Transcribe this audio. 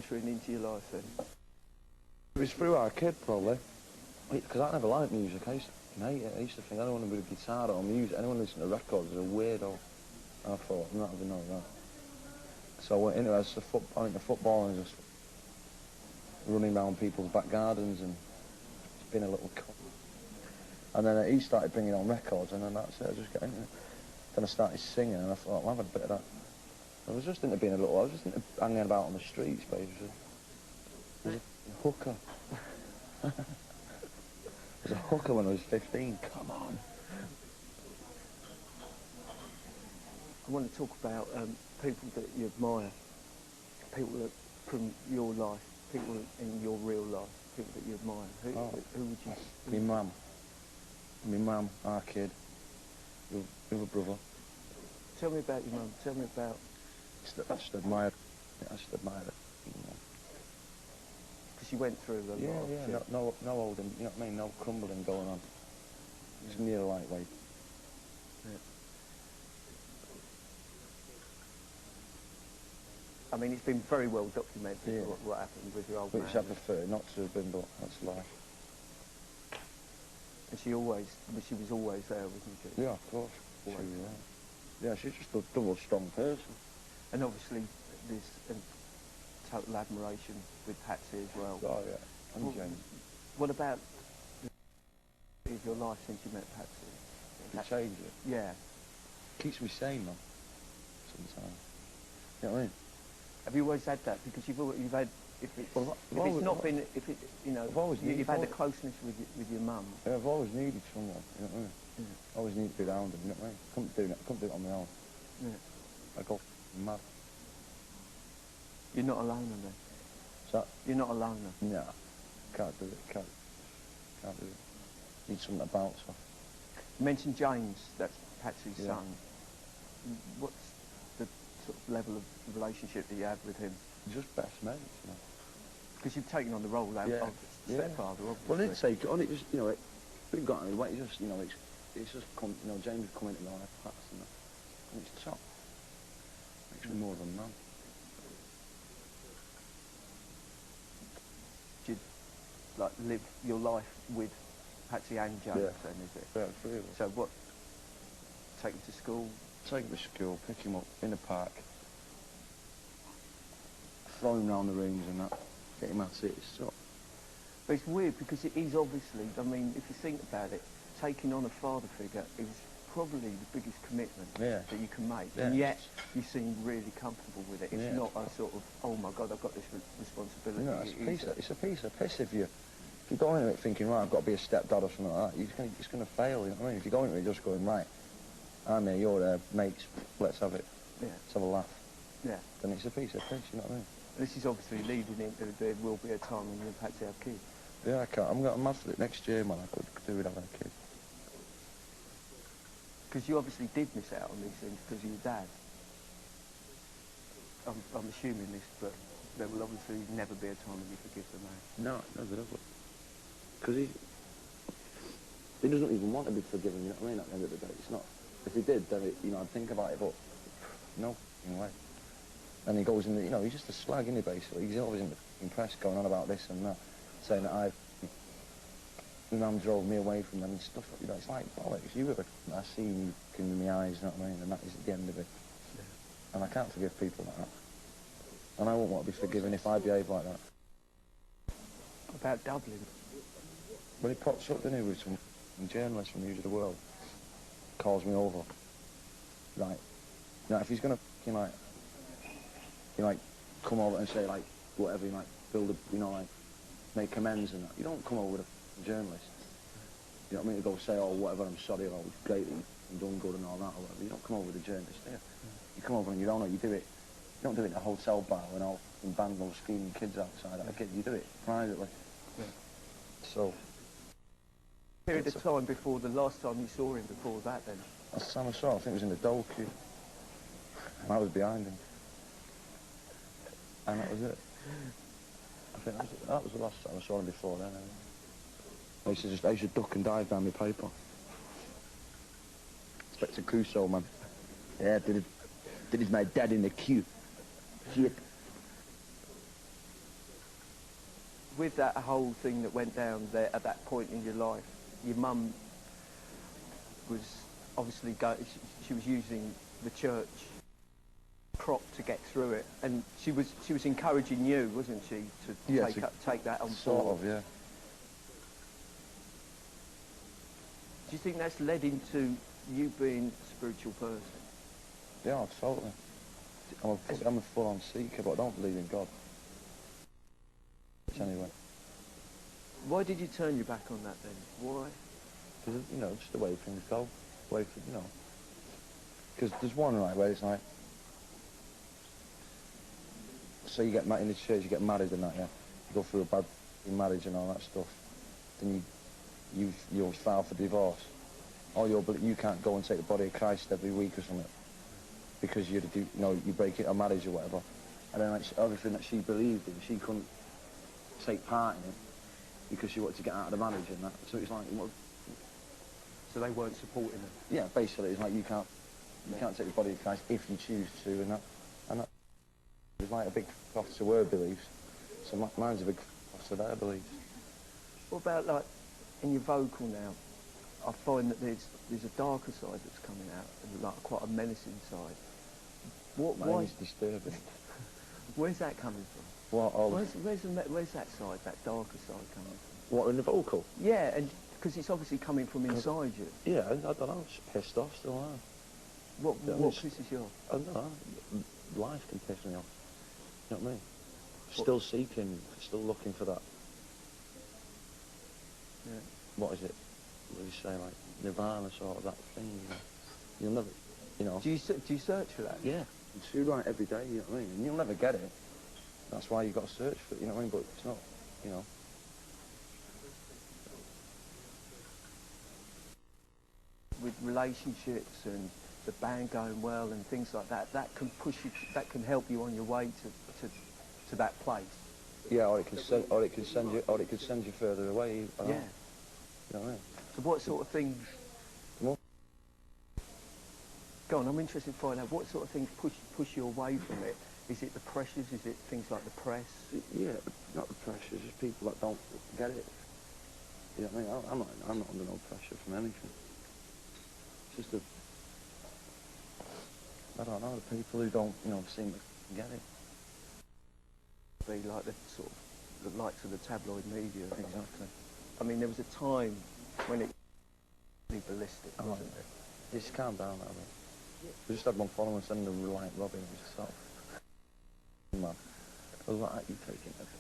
entering into your life then? It was through our kid, probably. Because I never liked music. I used to hate it. I used to think anyone with a guitar or music, anyone listening to records is a weirdo. And I thought, I'm not having none of that. So I went into it as into football and just running around people's back gardens and just being a little cunt. And then he started bringing on records, and then that's it. I just got into it. Then I started singing, and I thought, I'll have a bit of that. I was just into being a little. I was just into hanging about on the streets, basically. I was a hooker. I was a hooker when I was 15. Come on. I want to talk about people that you admire, people that from your life, people in your real life, people that you admire. Who would you? My mum, our kid, your brother. Tell me about your mum. Tell me about. I just admire her. Because you went through a lot. Yeah. No holding. You know what I mean? No crumbling going on. Just near the lightweight. Yeah. I mean, it's been very well documented what happened with your old man. Which I prefer not to have been, but that's life. And she was always there, wasn't she? Yeah, of course. Always. Yeah, she's just a double strong person. And obviously, there's total admiration with Patsy as well. Oh yeah, and James. What about your life since you met Patsy? Did it change it? Yeah. Keeps me sane, man. Sometimes. You know what I mean? Have you always had that? Because you've had, if you've had a closeness with your mum. Yeah, I've always needed someone, you know what I mean? Yeah. Always needed to be around them, you know what I mean? I couldn't do it on my own. Yeah. I go mad. You're not a loner then? So, you're not a loner? No. Can't do it, can't do it. Need something to bounce off. You mentioned James, that's Patsy's son. What's the sort of level of relationship that you have with him? Just best mates, you know. Because you've taken on the role of stepfather, obviously. Well, it's like, on it just, you know, we've got any way, it's just, you know, it's just come, you know, James would come into my life, and it's top. Makes me more of a man. Do you, like, live your life with Patsy and James then, is it? Yeah, really. So what, take him to school? Take him to school, pick him up in the park, throw him round the rings and that, get him at it, it's top. But it's weird because it is obviously, I mean, if you think about it, taking on a father figure is probably the biggest commitment that you can make. Yeah. And yet, you seem really comfortable with it. It's not a sort of, oh my God, I've got this responsibility. You know, it's a piece of piss if you go into it thinking, right, I've got to be a stepdad or something like that. It's going to fail, you know what I mean? If you go into it just going, right, I'm here, you're there, mates, let's have it. Yeah. Let's have a laugh. Yeah. Then it's a piece of piss, you know what I mean? This is obviously leading into there will be a time when you and Patsy have kids. Yeah, I can't. I'm mad for it next year, man. I could do with having a kid. Because you obviously did miss out on these things because of your dad. I'm assuming this, but there will obviously never be a time when you forgive the man. No, never ever. Because he doesn't even want to be forgiven, you know what I mean, at the end of the day. It's not, if he did, then, I'd think about it, but no way. And he goes in, he's just a slag, isn't he, basically? He's always in the press going on about this and that, saying that my mum drove me away from them and stuff, it's like, bollocks, you were I see you in my eyes, you know what I mean, and that is at the end of it. Yeah. And I can't forgive people like that. And I won't want to be forgiven if I behave like that. About Dublin? When he pops up, doesn't he, with some journalist from News of the World, calls me over. Right. Now, if he's going to, come over and say, whatever, build a, make amends and that, you don't come over with a journalist. You know what I mean? To go say, oh, whatever, I'm sorry, oh, it's great, I'm done good and all that, or whatever. You don't come over with a journalist, do you? You come over on your own, or you do it. You don't do it in a hotel bar when all band goes screaming kids outside at a kid. You do it privately. Yeah. So. Period of time before the last time you saw him before that then? Last time I saw him, I think it was in the dole queue. And I was behind him. And that was it. I think that was the last time I saw him before then. I used to duck and dive down my paper. Inspector Crusoe, man. Yeah, did his my dad in the queue. Shit. with that whole thing that went down there at that point in your life, your mum was obviously she was using the church prop to get through it, and she was encouraging you, wasn't she, to take that on board? Sort of, yeah. Do you think that's led into you being a spiritual person? Yeah, absolutely. I'm a full-on seeker, but I don't believe in God. Anyway. Why did you turn your back on that then? Why? Because, you know, just the way things go. You know. Because there's one, right, where it's like, so you get in the church, you get married and that, yeah. You go through a bad marriage and all that stuff. Then you file for divorce. You can't go and take the body of Christ every week or something because you break it a marriage or whatever. And then like, obviously that she believed it, she couldn't take part in it because she wanted to get out of the marriage and that. So it's like, well, so they weren't supporting her. Yeah, basically it's like you can't take the body of Christ if you choose to, and that it's like a big cross to her beliefs. So mine's a big cross to their beliefs. What about like in your vocal now? I find that there's a darker side that's coming out, and like quite a menacing side. Why is disturbing? Where's that coming from? Where's that side, that darker side coming from? What, in the vocal? Yeah, and because it's obviously coming from inside you. Yeah, I don't know. I'm just pissed off still. What pisses you off? I don't know. Life can piss me off. You know what I mean? Still seeking, still looking for that. Yeah. What is it? What do you say, like nirvana sort of that thing? You know? You'll never, you know. Do you search for that? Yeah. You write every day. You know what I mean? And you'll never get it. That's why you've got to search for it. You know what I mean? But it's not, you know. With relationships and the band going well and things like that, that can push you. That can help you on your way to that place. Yeah, or it can send you further away. Yeah. You know what I mean? So what sort of things? What? Go on, I'm interested in finding out what sort of things push you away from it. Is it the pressures? Is it things like the press? Yeah, not the pressures. Just people that don't get it. You know what I mean? I'm not under no pressure from anything. It's just I don't know, the people who don't, seem to get it. Be like the likes of the tabloid media. Exactly. I mean, there was a time when it was ballistic, wasn't it? Just calm down now, mate. We just had one follower sending a like Robin himself. Man, I was like, you taking everything.